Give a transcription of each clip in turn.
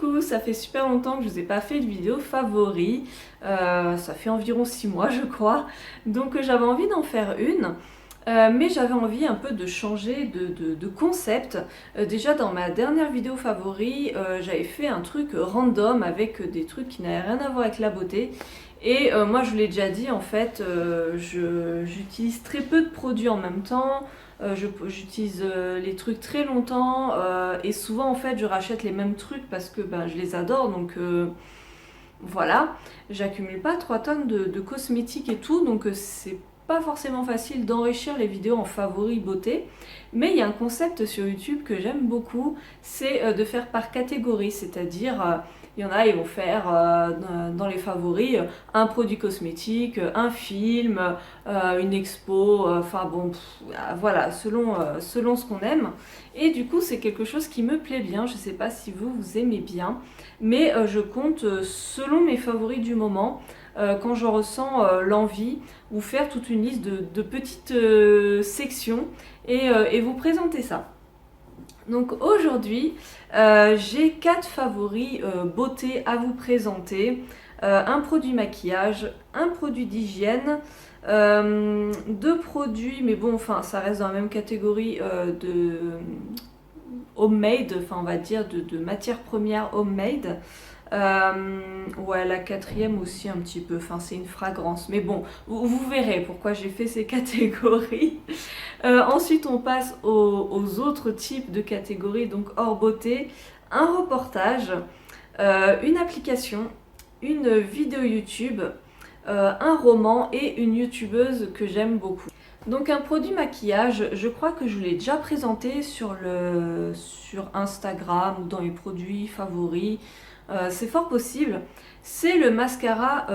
Coucou, ça fait super longtemps que je vous ai pas fait de vidéo favori, ça fait environ 6 mois je crois, donc j'avais envie d'en faire une, mais j'avais envie un peu de changer de concept. Déjà dans ma dernière vidéo favori, j'avais fait un truc random avec des trucs qui n'avaient rien à voir avec la beauté. Et moi je vous l'ai déjà dit, en fait, j'utilise très peu de produits en même temps. J'utilise les trucs très longtemps et souvent en fait je rachète les mêmes trucs parce que ben, je les adore, donc voilà. J'accumule pas 3 tonnes de cosmétiques et tout, donc c'est pas forcément facile d'enrichir les vidéos en favoris beauté. Mais il y a un concept sur YouTube que j'aime beaucoup, c'est de faire par catégorie, c'est-à-dire il y en a, ils vont faire dans les favoris un produit cosmétique, un film, une expo, enfin bon, voilà, selon ce qu'on aime. Et du coup, c'est quelque chose qui me plaît bien. Je sais pas si vous aimez bien, mais je compte selon mes favoris du moment. Quand je ressens l'envie, vous faire toute une liste de petites sections et vous présenter ça. Donc aujourd'hui, j'ai 4 favoris beauté à vous présenter. Un produit maquillage, un produit d'hygiène, 2 produits, mais bon, enfin, ça reste dans la même catégorie de homemade, enfin, on va dire de matières premières homemade. Ouais, la quatrième aussi un petit peu, enfin c'est une fragrance, mais bon, vous verrez pourquoi j'ai fait ces catégories. Ensuite on passe aux autres types de catégories, donc hors beauté, un reportage, une application, une vidéo YouTube, un roman et une youtubeuse que j'aime beaucoup. Donc un produit maquillage, je crois que je vous l'ai déjà présenté sur Instagram ou dans les produits favoris. C'est fort possible. C'est le mascara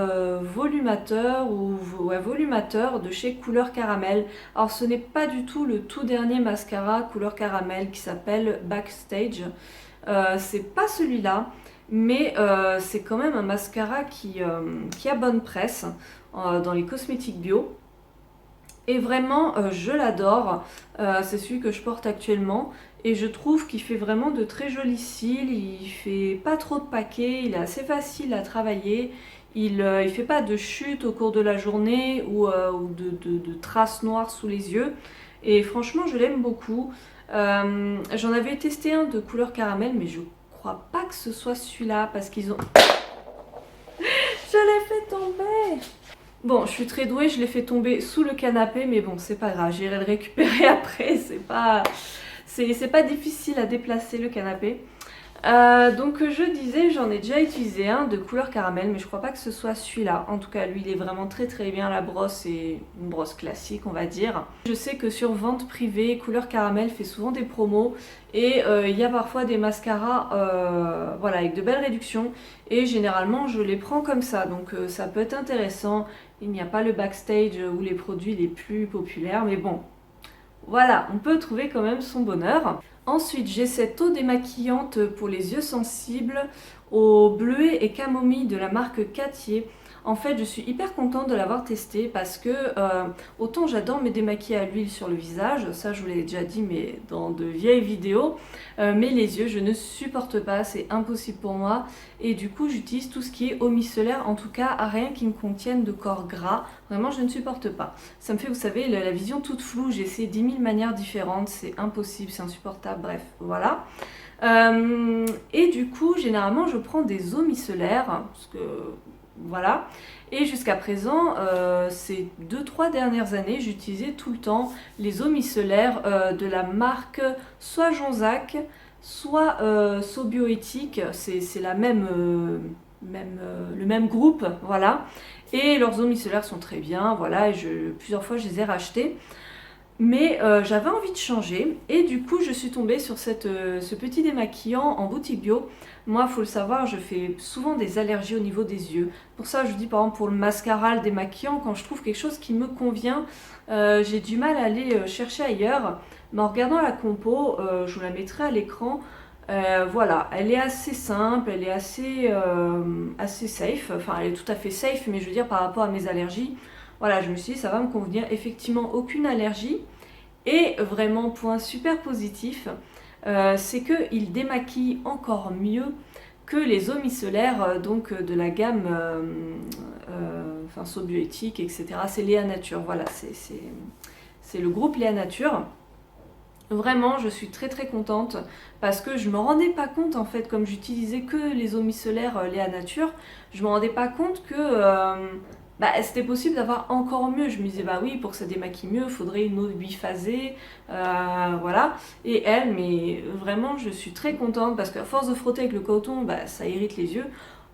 volumateur volumateur de chez Couleur Caramel. Alors ce n'est pas du tout le tout dernier mascara Couleur Caramel qui s'appelle Backstage. C'est pas celui-là, mais c'est quand même un mascara qui a bonne presse dans les cosmétiques bio. Et vraiment, je l'adore. C'est celui que je porte actuellement. Et je trouve qu'il fait vraiment de très jolis cils. Il fait pas trop de paquets. Il est assez facile à travailler. Il fait pas de chute au cours de la journée ou de traces noires sous les yeux. Et franchement, je l'aime beaucoup. J'en avais testé un de couleur caramel, mais je crois pas que ce soit celui-là parce qu'ils ont... Je l'ai fait tomber! Bon, je suis très douée, je l'ai fait tomber sous le canapé, mais bon, c'est pas grave, j'irai le récupérer après, c'est pas difficile à déplacer le canapé. Donc je disais, j'en ai déjà utilisé un de couleur caramel, mais je crois pas que ce soit celui-là. En tout cas, lui, il est vraiment très très bien. La brosse est une brosse classique, on va dire. Je sais que sur vente privée, couleur caramel fait souvent des promos et il y a parfois des mascaras voilà, avec de belles réductions. Et généralement, je les prends comme ça, donc ça peut être intéressant. Il n'y a pas le backstage ou les produits les plus populaires, mais bon, voilà, on peut trouver quand même son bonheur. Ensuite, j'ai cette eau démaquillante pour les yeux sensibles au bleuet et camomille de la marque Cattier. En fait, je suis hyper contente de l'avoir testé parce que autant j'adore me démaquiller à l'huile sur le visage, ça je vous l'ai déjà dit mais dans de vieilles vidéos, mais les yeux je ne supporte pas, c'est impossible pour moi et du coup j'utilise tout ce qui est eau micellaire, en tout cas rien qui ne contienne de corps gras, vraiment je ne supporte pas. Ça me fait, vous savez, la vision toute floue, j'ai essayé 10 000 manières différentes, c'est impossible, c'est insupportable, bref, voilà. Et du coup généralement je prends des eaux micellaires parce que voilà, et jusqu'à présent, ces 2-3 dernières années, j'utilisais tout le temps les eaux micellaires de la marque soit Jonzac, soit Sobioéthique, c'est la le même groupe, voilà. Et leurs eaux micellaires sont très bien, voilà, et plusieurs fois je les ai rachetées. Mais j'avais envie de changer et du coup je suis tombée sur ce petit démaquillant en boutique bio. Moi, il faut le savoir, je fais souvent des allergies au niveau des yeux. Pour ça, je dis par exemple pour le mascara, le démaquillant, quand je trouve quelque chose qui me convient, j'ai du mal à aller chercher ailleurs. Mais en regardant la compo, je vous la mettrai à l'écran. Voilà, elle est assez simple, elle est assez safe. Enfin, elle est tout à fait safe, mais je veux dire par rapport à mes allergies. Voilà, je me suis dit ça va me convenir, effectivement aucune allergie. Et vraiment, point super positif, c'est qu'il démaquille encore mieux que les eaux micellaires donc de la gamme Sobioéthique, etc. C'est Léa Nature, voilà, c'est le groupe Léa Nature. Vraiment, je suis très très contente parce que je me rendais pas compte en fait, comme j'utilisais que les eaux micellaires Léa Nature, je me rendais pas compte que c'était possible d'avoir encore mieux. Je me disais bah oui, pour que ça démaquille mieux, il faudrait une eau biphasée, voilà. Et elle, mais vraiment, je suis très contente parce qu'à force de frotter avec le coton, ça irrite les yeux.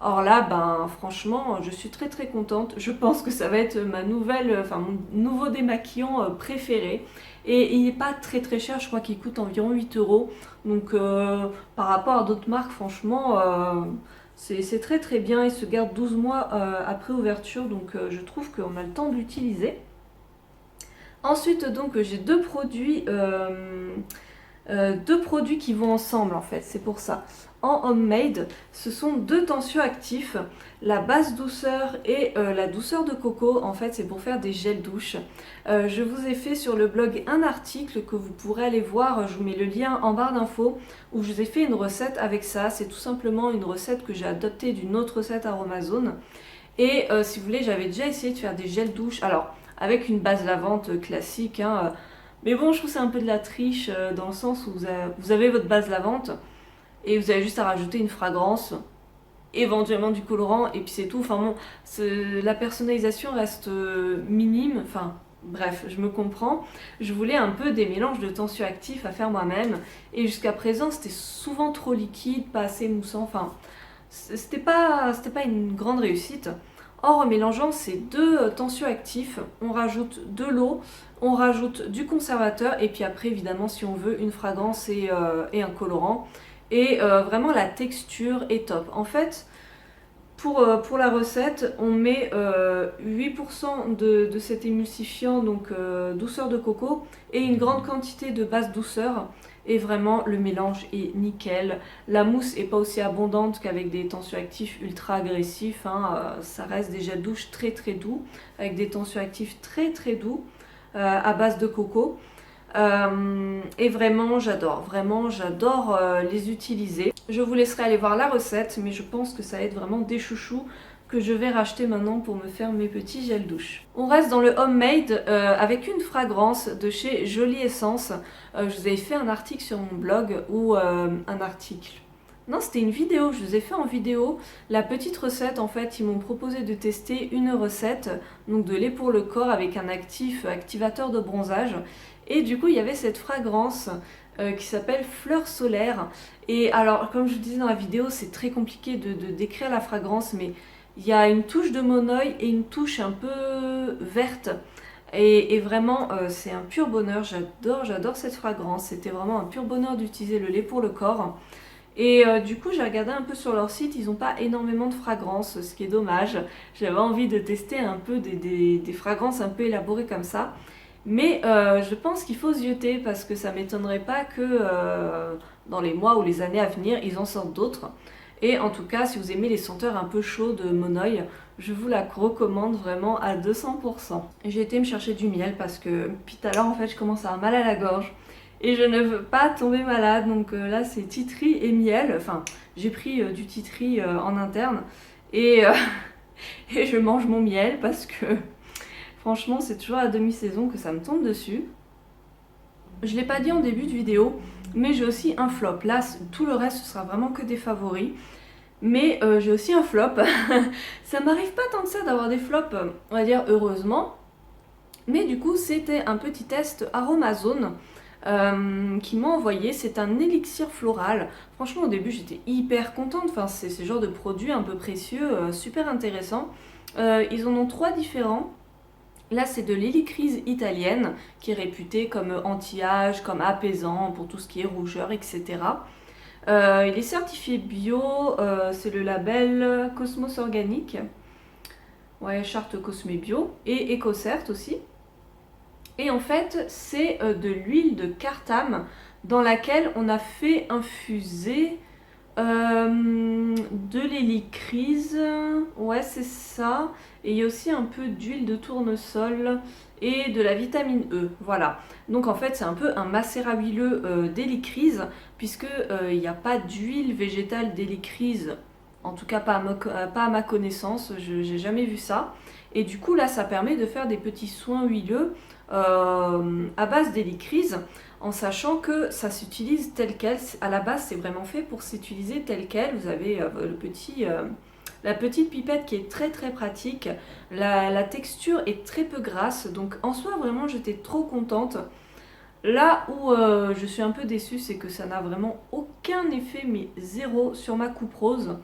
Or là, franchement, je suis très très contente. Je pense que ça va être mon nouveau démaquillant préféré. Et il n'est pas très très cher, je crois qu'il coûte environ 8 euros. Donc par rapport à d'autres marques, franchement, c'est très très bien. Il se garde 12 mois après ouverture, donc je trouve qu'on a le temps de l'utiliser. Ensuite, donc j'ai deux produits qui vont ensemble en fait, c'est pour ça. En homemade, ce sont deux tensioactifs, la basse douceur et la douceur de coco. En fait, c'est pour faire des gels douche. Je vous ai fait sur le blog un article que vous pourrez aller voir, je vous mets le lien en barre d'infos, où je vous ai fait une recette avec ça. C'est tout simplement une recette que j'ai adoptée d'une autre recette Aromazone. Et si vous voulez, j'avais déjà essayé de faire des gels douche, alors avec une base lavante classique, hein, mais bon, je trouve que c'est un peu de la triche dans le sens où vous avez votre base lavante et vous avez juste à rajouter une fragrance, éventuellement du colorant, et puis c'est tout. Enfin bon, la personnalisation reste minime. Enfin bref, je me comprends. Je voulais un peu des mélanges de tensioactifs à faire moi-même, et jusqu'à présent c'était souvent trop liquide, pas assez moussant. Enfin, c'était pas une grande réussite. Or, en mélangeant ces deux tensioactifs, on rajoute de l'eau, on rajoute du conservateur, et puis après, évidemment, si on veut, une fragrance et un colorant. Et vraiment, la texture est top. En fait, pour la recette, on met 8% de cet émulsifiant, donc douceur de coco, et une grande quantité de basse douceur. Et vraiment, le mélange est nickel. La mousse n'est pas aussi abondante qu'avec des tensioactifs ultra agressifs, hein. Ça reste des gels douche très très doux, avec des tensioactifs très très doux, à base de coco. Et vraiment j'adore les utiliser. Je vous laisserai aller voir la recette, mais je pense que ça va être vraiment des chouchous que je vais racheter maintenant pour me faire mes petits gels douche. On reste dans le homemade avec une fragrance de chez Jolie Essence. Je vous avais fait un article sur mon blog, ou un article. Non, c'était une vidéo, je vous ai fait en vidéo la petite recette. En fait, ils m'ont proposé de tester une recette, donc de lait pour le corps avec un activateur de bronzage. Et du coup, il y avait cette fragrance qui s'appelle Fleur Solaire. Et alors, comme je vous disais dans la vidéo, c'est très compliqué de décrire la fragrance, mais il y a une touche de monoeil et une touche un peu verte. Et vraiment, c'est un pur bonheur. J'adore cette fragrance. C'était vraiment un pur bonheur d'utiliser le lait pour le corps. Et du coup, j'ai regardé un peu sur leur site, ils n'ont pas énormément de fragrances, ce qui est dommage. J'avais envie de tester un peu des fragrances un peu élaborées comme ça. Mais je pense qu'il faut zioter parce que ça m'étonnerait pas que dans les mois ou les années à venir, ils en sortent d'autres. Et en tout cas, si vous aimez les senteurs un peu chaudes de Monoeil, je vous la recommande vraiment à 200%. J'ai été me chercher du miel parce que depuis tout à l'heure, en fait, je commence à avoir mal à la gorge. Et je ne veux pas tomber malade, donc là c'est titri et miel. Enfin, j'ai pris du titri en interne et, et je mange mon miel parce que franchement c'est toujours à demi-saison que ça me tombe dessus. Je ne l'ai pas dit en début de vidéo, mais j'ai aussi un flop. Là, tout le reste ce sera vraiment que des favoris. Mais j'ai aussi un flop. Ça m'arrive pas tant que ça d'avoir des flops, on va dire heureusement. Mais du coup, c'était un petit test Aromazone. Qui m'a envoyé, c'est un élixir floral. Franchement au début j'étais hyper contente, enfin, c'est ce genre de produit un peu précieux, super intéressant. Ils en ont 3 différents. Là c'est de l'hélicryse italienne qui est réputée comme anti-âge, comme apaisant pour tout ce qui est rougeur, etc. Il est certifié bio, c'est le label Cosmos Organique, ouais, charte Cosmé Bio, et EcoCert aussi. Et en fait, c'est de l'huile de cartame dans laquelle on a fait infuser de l'hélicryse. Ouais, c'est ça. Et il y a aussi un peu d'huile de tournesol et de la vitamine E. Voilà. Donc en fait c'est un peu un macérat huileux d'hélicryse, puisque il n'y a pas d'huile végétale d'hélicryse, en tout cas pas à ma connaissance, j'ai jamais vu ça. Et du coup là ça permet de faire des petits soins huileux à base d'hélicryse, en sachant que ça s'utilise tel quel. À la base c'est vraiment fait pour s'utiliser tel quel. Vous avez la petite pipette qui est très très pratique. La texture est très peu grasse, donc en soi vraiment j'étais trop contente. Là où je suis un peu déçue, c'est que ça n'a vraiment aucun effet, mais zéro, sur ma coupe rose.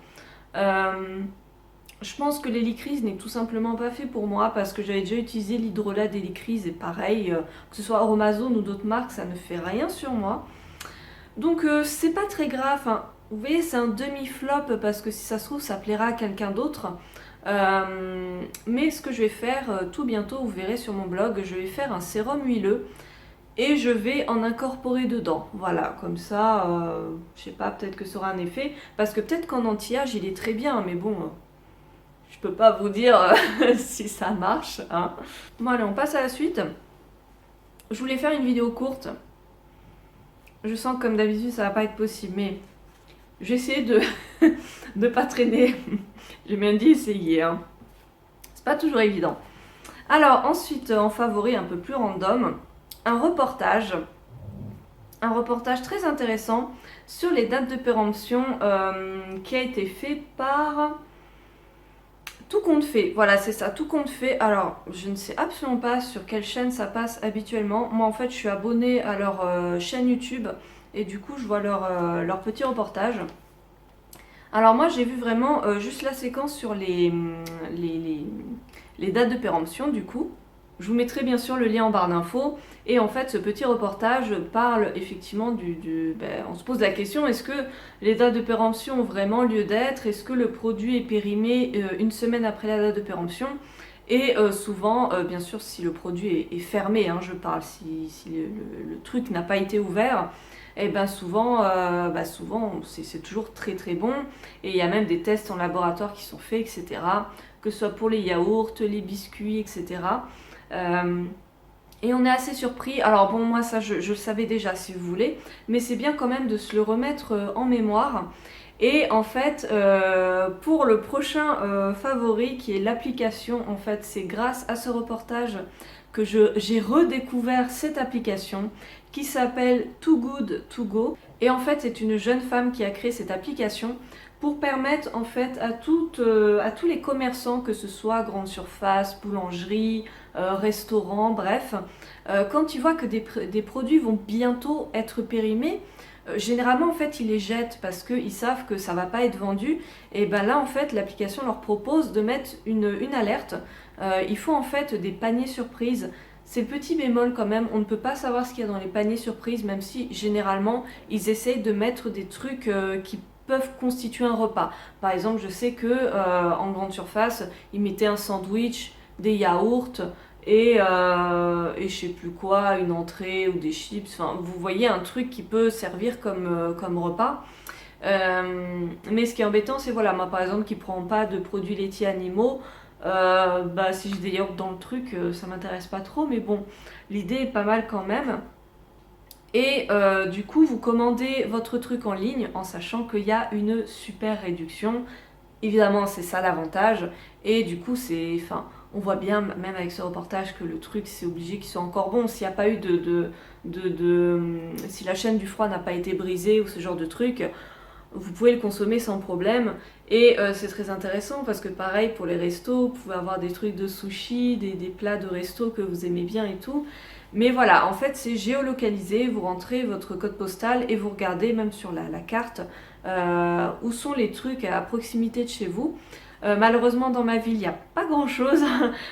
Euh, je pense que l'hélicryse n'est tout simplement pas fait pour moi, parce que j'avais déjà utilisé l'hydrolat d'hélicryse et pareil, que ce soit Aromazone ou d'autres marques, ça ne fait rien sur moi. Donc c'est pas très grave. Enfin, vous voyez, c'est un demi-flop parce que si ça se trouve, ça plaira à quelqu'un d'autre. Mais ce que je vais faire tout bientôt, vous verrez sur mon blog, je vais faire un sérum huileux et je vais en incorporer dedans. Voilà, comme ça, je sais pas, peut-être que ça aura un effet. Parce que peut-être qu'en anti-âge, il est très bien, mais bon, je peux pas vous dire si ça marche. Hein. Bon, allez, on passe à la suite. Je voulais faire une vidéo courte. Je sens que comme d'habitude, ça va pas être possible, mais je vais essayer de ne pas traîner. J'ai bien dit essayer. Hein. C'est pas toujours évident. Alors, ensuite, en favori un peu plus random, un reportage très intéressant sur les dates de péremption qui a été fait par Tout Compte Fait. Voilà, c'est ça, Tout Compte Fait. Alors, je ne sais absolument pas sur quelle chaîne ça passe habituellement. Moi, en fait, je suis abonnée à leur chaîne YouTube et du coup, je vois leur petit reportage. Alors moi, j'ai vu vraiment juste la séquence sur les dates de péremption, du coup. Je vous mettrai bien sûr le lien en barre d'infos. Et en fait, ce petit reportage parle effectivement on se pose la question, est-ce que les dates de péremption ont vraiment lieu d'être? Est-ce que le produit est périmé une semaine après la date de péremption? Et souvent, bien sûr, si le produit est fermé, hein, je parle, si le truc n'a pas été ouvert, et bien souvent, c'est toujours très très bon. Et il y a même des tests en laboratoire qui sont faits, etc. Que ce soit pour les yaourts, les biscuits, etc. Et on est assez surpris. Alors bon, moi ça je le savais déjà si vous voulez, mais c'est bien quand même de se le remettre en mémoire. Et en fait, pour le prochain favori qui est l'application, en fait c'est grâce à ce reportage que j'ai redécouvert cette application qui s'appelle Too Good To Go. Et en fait c'est une jeune femme qui a créé cette application pour permettre en fait à tous les commerçants, que ce soit grande surface, boulangerie, restaurant, bref, quand ils voient que des produits vont bientôt être périmés, généralement en fait ils les jettent parce qu'ils savent que ça va pas être vendu. Et ben là en fait l'application leur propose de mettre une alerte. Il faut en fait des paniers surprises. C'est le petit bémol quand même, on ne peut pas savoir ce qu'il y a dans les paniers surprises, même si généralement ils essayent de mettre des trucs qui peuvent constituer un repas. Par exemple, je sais que en grande surface, ils mettaient un sandwich, des yaourts et je sais plus quoi, une entrée ou des chips. Enfin, vous voyez un truc qui peut servir comme repas. Mais ce qui est embêtant, c'est voilà, moi par exemple qui prends pas de produits laitiers animaux, si j'ai des yaourts dans le truc, ça m'intéresse pas trop, mais bon, l'idée est pas mal quand même. Et du coup, vous commandez votre truc en ligne en sachant qu'il y a une super réduction. Évidemment, c'est ça l'avantage. Et du coup, on voit bien, même avec ce reportage, que le truc, c'est obligé qu'il soit encore bon. S'il n'y a pas eu si la chaîne du froid n'a pas été brisée ou ce genre de truc, vous pouvez le consommer sans problème. Et c'est très intéressant parce que pareil, pour les restos, vous pouvez avoir des trucs de sushi, des plats de resto que vous aimez bien et tout. Mais voilà, en fait, c'est géolocalisé. Vous rentrez votre code postal et vous regardez même sur la carte où sont les trucs à proximité de chez vous. Malheureusement, dans ma ville, il n'y a pas grand-chose.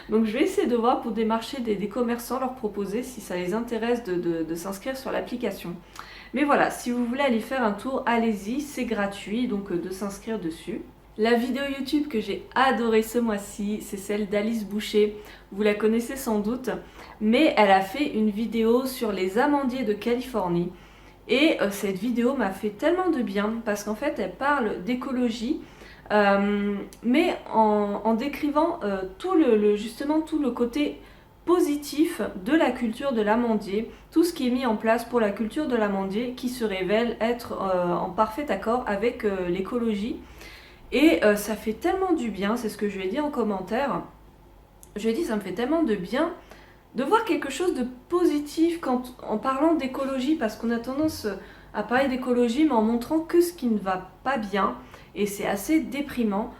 Donc, je vais essayer de voir pour démarcher des commerçants, leur proposer si ça les intéresse de s'inscrire sur l'application. Mais voilà, si vous voulez aller faire un tour, allez-y, c'est gratuit, donc de s'inscrire dessus. La vidéo YouTube que j'ai adorée ce mois-ci, c'est celle d'Alice Boucher. Vous la connaissez sans doute, mais elle a fait une vidéo sur les amandiers de Californie. Et cette vidéo m'a fait tellement de bien, parce qu'en fait, elle parle d'écologie, mais en décrivant justement tout le côté positif de la culture de l'amandier, tout ce qui est mis en place pour la culture de l'amandier qui se révèle être en parfait accord avec l'écologie. Et ça fait tellement du bien, c'est ce que je lui ai dit en commentaire. Je lui ai dit ça me fait tellement de bien de voir quelque chose de positif en parlant d'écologie, parce qu'on a tendance à parler d'écologie mais en montrant que ce qui ne va pas bien, et c'est assez déprimant.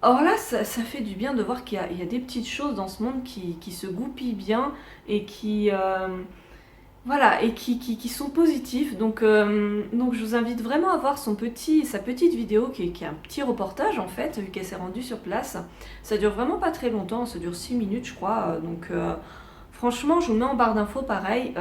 Or là, ça fait du bien de voir qu'il y a des petites choses dans ce monde qui se goupillent bien et voilà, et qui sont positifs. Donc je vous invite vraiment à voir sa petite vidéo qui est un petit reportage en fait, vu qu'elle s'est rendue sur place. Ça dure vraiment pas très longtemps, ça dure 6 minutes je crois. Franchement, je vous mets en barre d'infos pareil.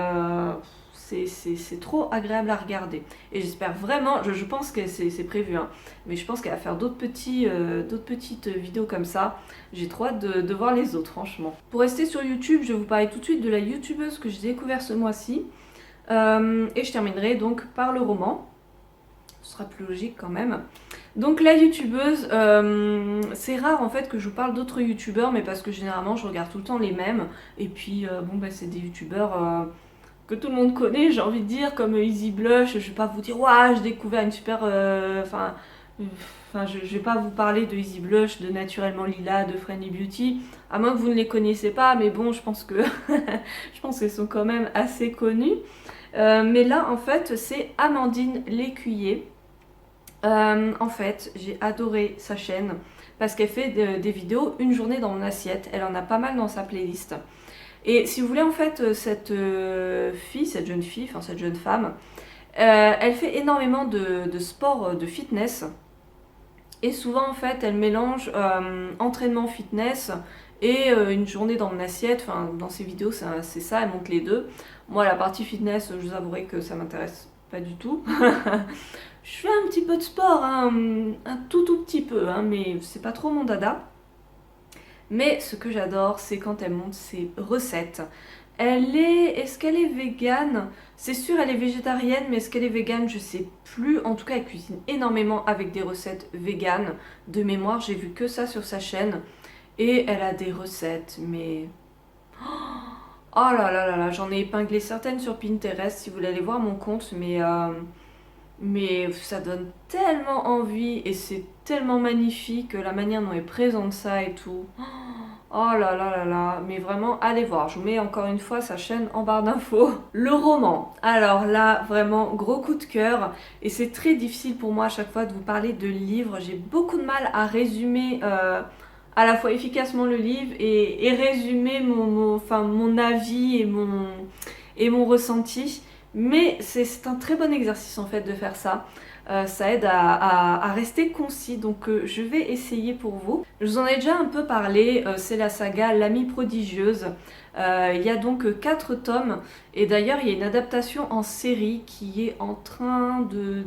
C'est trop agréable à regarder. Et j'espère vraiment, je pense que c'est prévu, hein, mais je pense qu'elle va faire d'autres petites vidéos comme ça. J'ai trop hâte de voir les autres, franchement. Pour rester sur YouTube, je vais vous parler tout de suite de la youtubeuse que j'ai découvert ce mois-ci. Et je terminerai donc par le roman. Ce sera plus logique quand même. Donc la youtubeuse, c'est rare en fait que je vous parle d'autres youtubeurs, mais parce que généralement je regarde tout le temps les mêmes. Et puis c'est des youtubeurs que tout le monde connaît, j'ai envie de dire, comme Easy Blush. Je vais pas vous dire waouh, j'ai découvert une super... je vais pas vous parler de Easy Blush, de Naturellement Lila, de Friendly Beauty, à moins que vous ne les connaissez pas, mais bon, je pense que je pense qu'elles sont quand même assez connues. Mais là, en fait, c'est Amandine Lécuyer. En fait, j'ai adoré sa chaîne parce qu'elle fait des vidéos une journée dans mon assiette. Elle en a pas mal dans sa playlist. Et si vous voulez, en fait, cette jeune femme, elle fait énormément de sport, de fitness. Et souvent, en fait, elle mélange entraînement fitness et une journée dans mon assiette. Enfin, dans ses vidéos, c'est ça, elle montre les deux. Moi, la partie fitness, je vous avouerai que ça m'intéresse pas du tout. Je fais un petit peu de sport, hein, un tout petit peu, hein, mais c'est pas trop mon dada. Mais ce que j'adore, c'est quand elle montre ses recettes. Est-ce qu'elle est végane? C'est sûr, elle est végétarienne, mais est-ce qu'elle est végane? Je sais plus. En tout cas, elle cuisine énormément avec des recettes véganes. De mémoire, j'ai vu que ça sur sa chaîne. Et elle a des recettes, mais... Oh là là là là, j'en ai épinglé certaines sur Pinterest, si vous voulez aller voir mon compte, mais ça donne tellement envie et c'est tellement magnifique la manière dont elle présente ça et tout. Oh là là là là, mais vraiment allez voir, je vous mets encore une fois sa chaîne en barre d'infos. Le roman, alors là vraiment gros coup de cœur, et c'est très difficile pour moi à chaque fois de vous parler de livres. J'ai beaucoup de mal à résumer à la fois efficacement le livre et résumer mon avis et mon ressenti. Mais c'est un très bon exercice en fait de faire ça. Ça aide à rester concis, donc je vais essayer pour vous. Je vous en ai déjà un peu parlé, c'est la saga L'Amie prodigieuse. Il y a donc 4 tomes, et d'ailleurs il y a une adaptation en série qui est en train de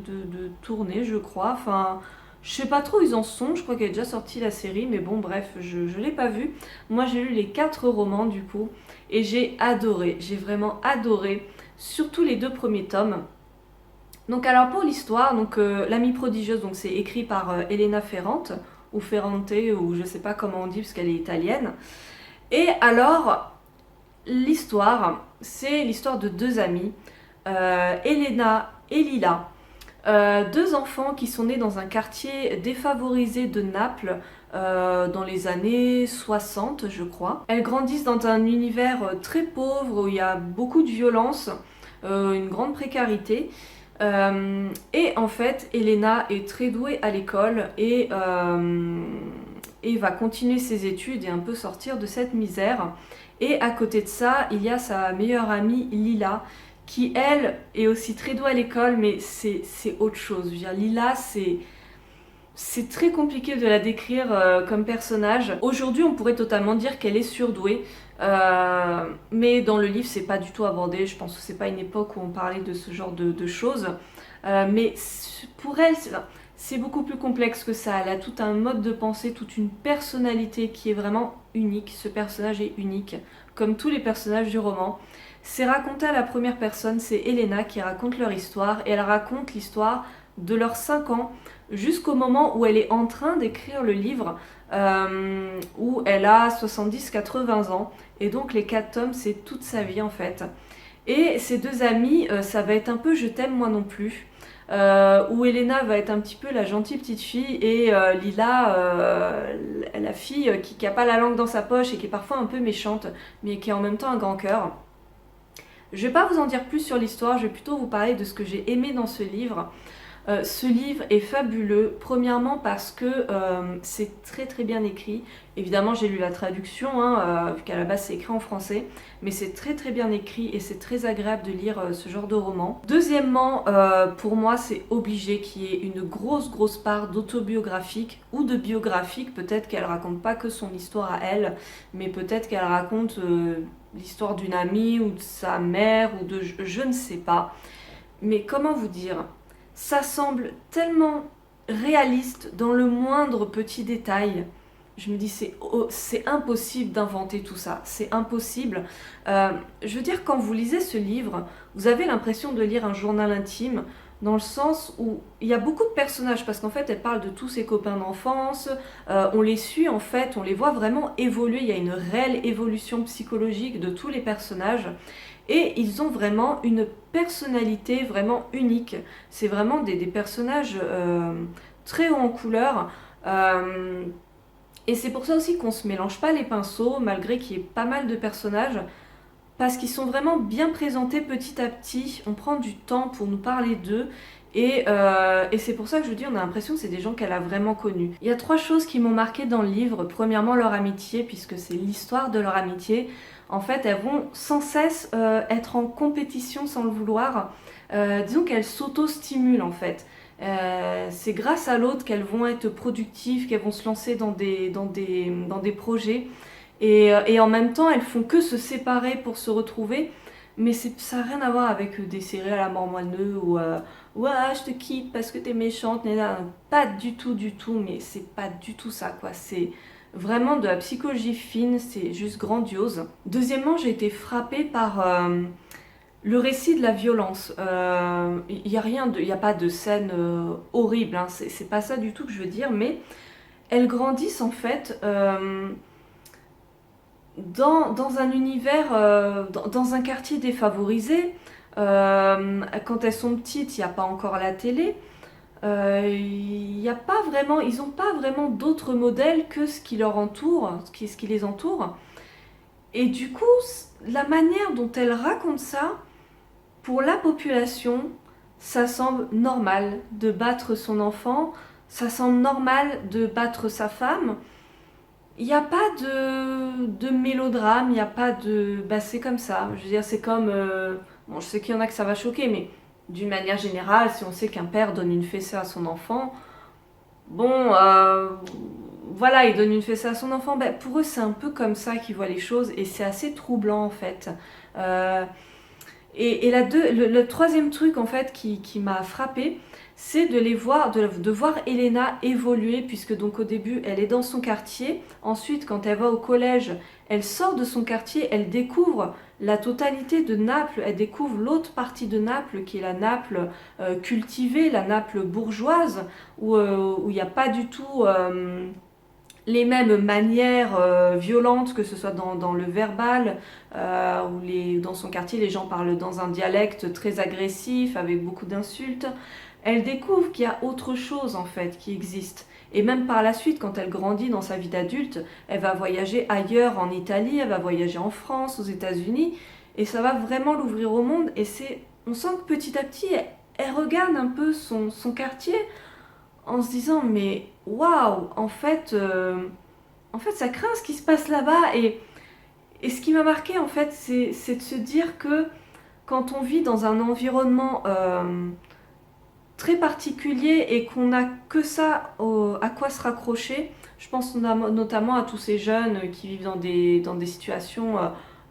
tourner, je crois. Enfin, je sais pas trop où ils en sont, je crois qu'elle est déjà sortie la série, mais bon bref, je l'ai pas vue. Moi j'ai lu les 4 romans du coup, et j'ai adoré, j'ai vraiment adoré. Surtout les 2 premiers tomes. Donc alors pour l'histoire, L'Amie prodigieuse, donc c'est écrit par Elena Ferrante, ou Ferrante, ou je sais pas comment on dit parce qu'elle est italienne. Et alors, l'histoire, c'est l'histoire de 2 amies, Elena et Lila. 2 enfants qui sont nés dans un quartier défavorisé de Naples dans les années 60, je crois. Elles grandissent dans un univers très pauvre où il y a beaucoup de violence, une grande précarité. Et en fait, Elena est très douée à l'école et va continuer ses études et un peu sortir de cette misère. Et à côté de ça, il y a sa meilleure amie Lila, qui elle est aussi très douée à l'école, mais c'est autre chose. Je veux dire, Lila, c'est très compliqué de la décrire comme personnage. Aujourd'hui, on pourrait totalement dire qu'elle est surdouée, mais dans le livre, c'est pas du tout abordé. Je pense que c'est pas une époque où on parlait de ce genre de choses. Mais pour elle, c'est beaucoup plus complexe que ça. Elle a tout un mode de pensée, toute une personnalité qui est vraiment unique. Ce personnage est unique, comme tous les personnages du roman. C'est raconté à la première personne, c'est Elena qui raconte leur histoire, et elle raconte l'histoire de leurs 5 ans jusqu'au moment où elle est en train d'écrire le livre, où elle a 70-80 ans. Et donc les 4 tomes, c'est toute sa vie en fait. Et ces deux amies, ça va être un peu je t'aime moi non plus. Où Elena va être un petit peu la gentille petite fille et Lila, la fille qui a pas la langue dans sa poche et qui est parfois un peu méchante, mais qui a en même temps un grand cœur. Je vais pas vous en dire plus sur l'histoire, je vais plutôt vous parler de ce que j'ai aimé dans ce livre. Ce livre est fabuleux, premièrement parce que c'est très très bien écrit. Évidemment, j'ai lu la traduction, hein, vu qu'à la base c'est écrit en français, mais c'est très très bien écrit et c'est très agréable de lire ce genre de roman. Deuxièmement, pour moi, c'est obligé qu'il y ait une grosse part d'autobiographique ou de biographique. Peut-être qu'elle raconte pas que son histoire à elle, mais peut-être qu'elle raconte l'histoire d'une amie ou de sa mère ou de je ne sais pas. Mais comment vous dire? Ça semble tellement réaliste dans le moindre petit détail. Je me dis, c'est impossible d'inventer tout ça. C'est impossible. Je veux dire, quand vous lisez ce livre, vous avez l'impression de lire un journal intime, dans le sens où il y a beaucoup de personnages, parce qu'en fait, elle parle de tous ses copains d'enfance, on les suit en fait, on les voit vraiment évoluer, il y a une réelle évolution psychologique de tous les personnages. Et ils ont vraiment une personnalité vraiment unique. C'est vraiment des personnages très hauts en couleur. Et c'est pour ça aussi qu'on ne se mélange pas les pinceaux, malgré qu'il y ait pas mal de personnages, parce qu'ils sont vraiment bien présentés petit à petit. On prend du temps pour nous parler d'eux. Et c'est pour ça que je vous dis, on a l'impression que c'est des gens qu'elle a vraiment connus. Il y a 3 choses qui m'ont marqué dans le livre. Premièrement, leur amitié, puisque c'est l'histoire de leur amitié. En fait, elles vont sans cesse être en compétition sans le vouloir. Disons qu'elles s'auto-stimulent en fait. C'est grâce à l'autre qu'elles vont être productives, qu'elles vont se lancer dans des projets. Et en même temps, elles font que se séparer pour se retrouver. Mais ça n'a rien à voir avec des séries à la mort moelleux ou ouais, je te quitte parce que t'es méchante. Pas du tout, mais c'est pas du tout ça quoi. C'est vraiment de la psychologie fine, c'est juste grandiose. Deuxièmement, j'ai été frappée par le récit de la violence. Il n'y a pas de scène horrible, hein, c'est pas ça du tout que je veux dire, mais elles grandissent en fait dans un univers, dans un quartier défavorisé. Quand elles sont petites, il n'y a pas encore la télé. Y a pas vraiment, ils n'ont pas vraiment d'autres modèles que ce qui leur entoure, ce qui les entoure. Et du coup, la manière dont elles racontent ça, pour la population, ça semble normal de battre son enfant, ça semble normal de battre sa femme. Il n'y a pas de mélodrame, il n'y a pas de... Bah c'est comme ça, je veux dire, c'est comme... Bon, je sais qu'il y en a que ça va choquer, mais d'une manière générale, si on sait qu'un père donne une fessée à son enfant, bon, voilà, il donne une fessée à son enfant, ben, pour eux c'est un peu comme ça qu'ils voient les choses, et c'est assez troublant en fait. Euh, le troisième truc en fait qui m'a frappée, c'est de les voir, de voir Elena évoluer, puisque donc au début elle est dans son quartier, ensuite quand elle va au collège, elle sort de son quartier, elle découvre la totalité de Naples, elle découvre l'autre partie de Naples qui est la Naples cultivée, la Naples bourgeoise, où il n'y a pas du tout les mêmes manières violentes, que ce soit dans le verbal, où dans son quartier les gens parlent dans un dialecte très agressif, avec beaucoup d'insultes. Elle découvre qu'il y a autre chose en fait qui existe. Et même par la suite, quand elle grandit dans sa vie d'adulte, elle va voyager ailleurs en Italie, elle va voyager en France, aux États-Unis, et ça va vraiment l'ouvrir au monde. Et on sent que petit à petit, elle regarde un peu son quartier en se disant mais waouh, en fait ça craint ce qui se passe là-bas. Et ce qui m'a marqué en fait, c'est de se dire que quand on vit dans un environnement très particulier et qu'on n'a que ça à quoi se raccrocher. Je pense notamment à tous ces jeunes qui vivent dans des situations,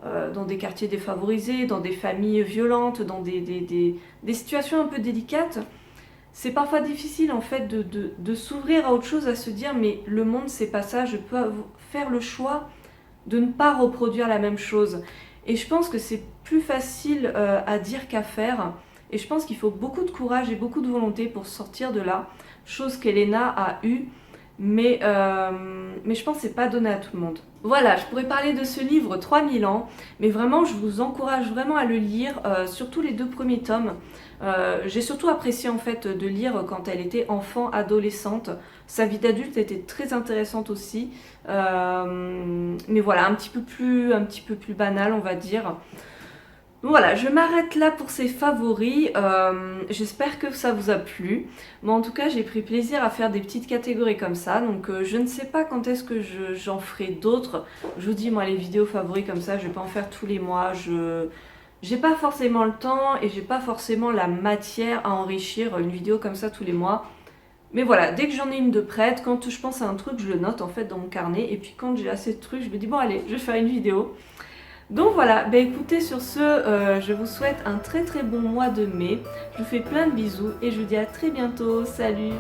dans des quartiers défavorisés, dans des familles violentes, dans des situations un peu délicates. C'est parfois difficile en fait de s'ouvrir à autre chose, à se dire mais le monde c'est pas ça, je peux faire le choix de ne pas reproduire la même chose. Et je pense que c'est plus facile à dire qu'à faire. Et je pense qu'il faut beaucoup de courage et beaucoup de volonté pour sortir de là. chose qu'Elena a eue, mais je pense que c'est pas donné à tout le monde. Voilà, je pourrais parler de ce livre 3000 ans, mais vraiment je vous encourage vraiment à le lire, surtout les 2 premiers tomes. J'ai surtout apprécié en fait de lire quand elle était enfant, adolescente. Sa vie d'adulte était très intéressante aussi, mais voilà, un petit peu plus banal on va dire. Voilà, je m'arrête là pour ces favoris. J'espère que ça vous a plu. Moi, en tout cas, j'ai pris plaisir à faire des petites catégories comme ça. Donc, je ne sais pas quand est-ce que j'en ferai d'autres. Je vous dis, moi, les vidéos favoris comme ça, je vais pas en faire tous les mois. J'ai pas forcément le temps et j'ai pas forcément la matière à enrichir une vidéo comme ça tous les mois. Mais voilà, dès que j'en ai une de prête, quand je pense à un truc, je le note en fait dans mon carnet. Et puis quand j'ai assez de trucs, je me dis, bon, allez, je vais faire une vidéo. Donc voilà, bah écoutez sur ce, je vous souhaite un très très bon mois de mai. Je vous fais plein de bisous et je vous dis à très bientôt. Salut!